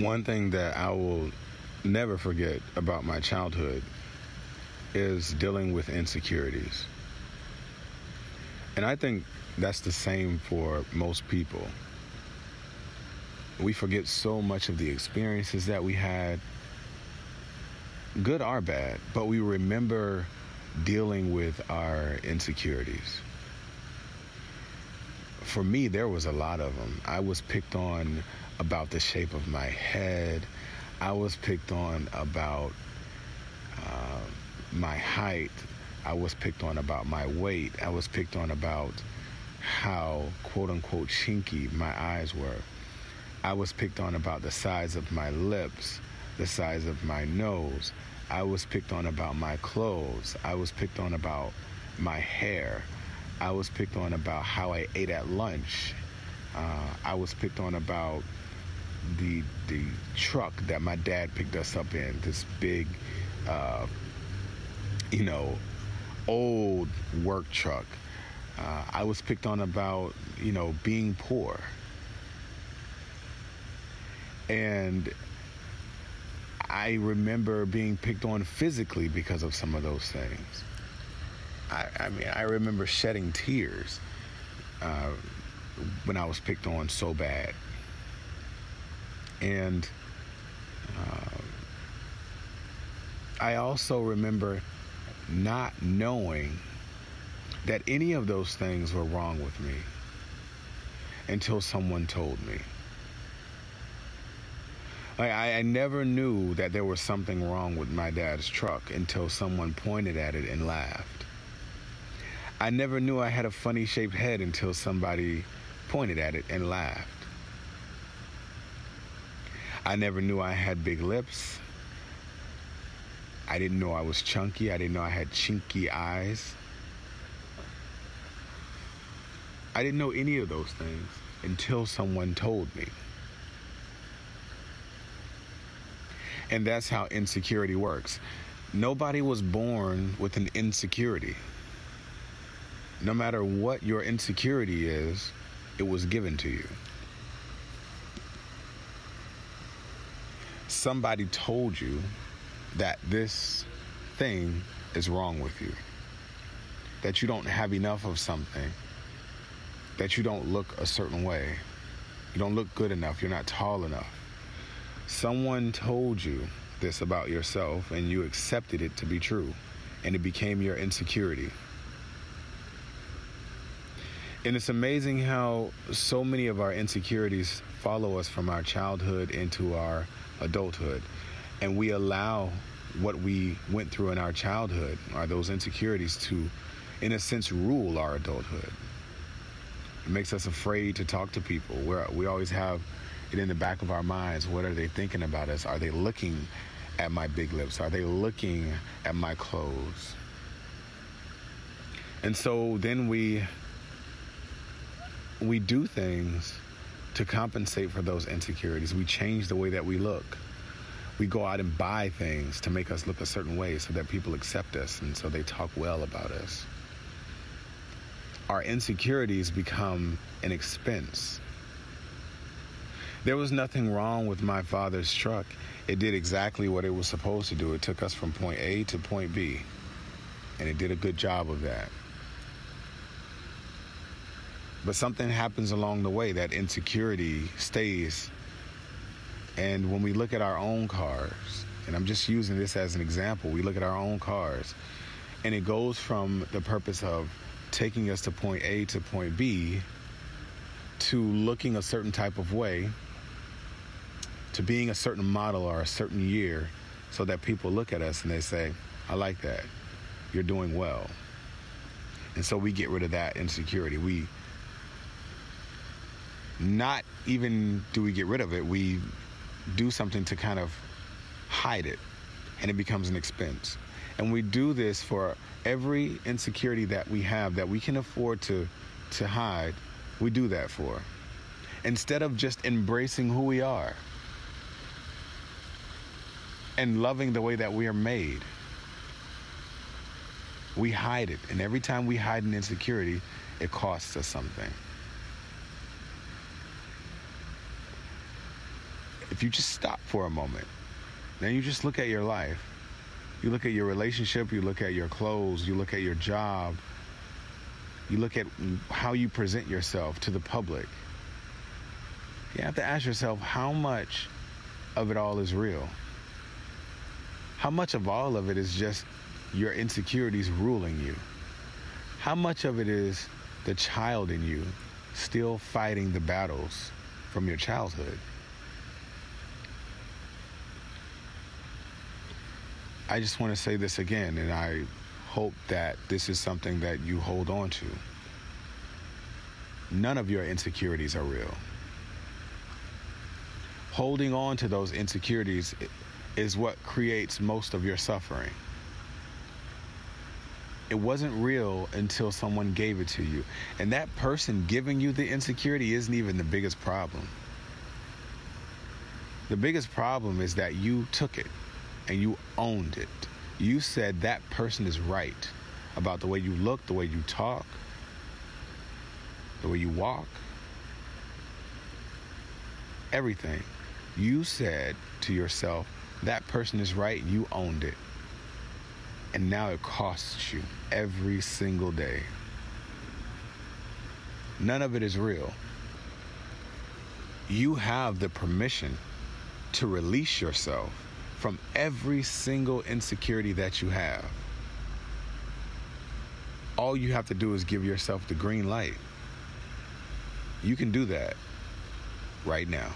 One thing that I will never forget about my childhood is dealing with insecurities. And I think that's the same for most people. We forget so much of the experiences that we had, good or bad, but we remember dealing with our insecurities. For me, there was a lot of them. I was picked on about the shape of my head. I was picked on about my height. I was picked on about my weight. I was picked on about how, quote unquote, chinky my eyes were. I was picked on about the size of my lips, the size of my nose. I was picked on about my clothes. I was picked on about my hair. I was picked on about how I ate at lunch. I was picked on about the truck that my dad picked us up in, this big, old work truck. I was picked on about, being poor. And I remember being picked on physically because of some of those things. I remember shedding tears when I was picked on so bad. And I also remember not knowing that any of those things were wrong with me until someone told me. I never knew that there was something wrong with my dad's truck until someone pointed at it and laughed. I never knew I had a funny shaped head until somebody pointed at it and laughed. I never knew I had big lips. I didn't know I was chunky. I didn't know I had chinky eyes. I didn't know any of those things until someone told me. And that's how insecurity works. Nobody was born with an insecurity. No matter what your insecurity is, it was given to you. Somebody told you that this thing is wrong with you, that you don't have enough of something, that you don't look a certain way, you don't look good enough, you're not tall enough. Someone told you this about yourself and you accepted it to be true, and it became your insecurity. And it's amazing how so many of our insecurities follow us from our childhood into our adulthood. And we allow what we went through in our childhood, or those insecurities, to, in a sense, rule our adulthood. It makes us afraid to talk to people. We always have it in the back of our minds. What are they thinking about us? Are they looking at my big lips? Are they looking at my clothes? And so then we do things to compensate for those insecurities. We change the way that we look. We go out and buy things to make us look a certain way so that people accept us and so they talk well about us. Our insecurities become an expense. There was nothing wrong with my father's truck. It did exactly what it was supposed to do. It took us from point A to point B, and it did a good job of that. But something happens along the way. That insecurity stays. And when we look at our own cars, and I'm just using this as an example, we look at our own cars, and it goes from the purpose of taking us to point A to point B, to looking a certain type of way, to being a certain model or a certain year, so that people look at us and they say, I like that. You're doing well. And so we get rid of that insecurity. We not even do we get rid of it, we do something to kind of hide it, and it becomes an expense. And we do this for every insecurity that we have that we can afford to hide. We do that for, instead of just embracing who we are and loving the way that we are made. We hide it, and every time we hide an insecurity, it costs us something. if you just stop for a moment, then you just look at your life. You look at your relationship, you look at your clothes, you look at your job, you look at how you present yourself to the public. You have to ask yourself, how much of it all is real? How much of all of it is just your insecurities ruling you? How much of it is the child in you still fighting the battles from your childhood? I just want to say this again, and I hope that this is something that you hold on to. None of your insecurities are real. Holding on to those insecurities is what creates most of your suffering. It wasn't real until someone gave it to you. And that person giving you the insecurity isn't even the biggest problem. The biggest problem is that you took it and you owned it. You said that person is right about the way you look, the way you talk, the way you walk, everything. You said to yourself, that person is right, you owned it. And now it costs you every single day. None of it is real. You have the permission to release yourself from every single insecurity that you have. All you have to do is give yourself the green light. You can do that right now.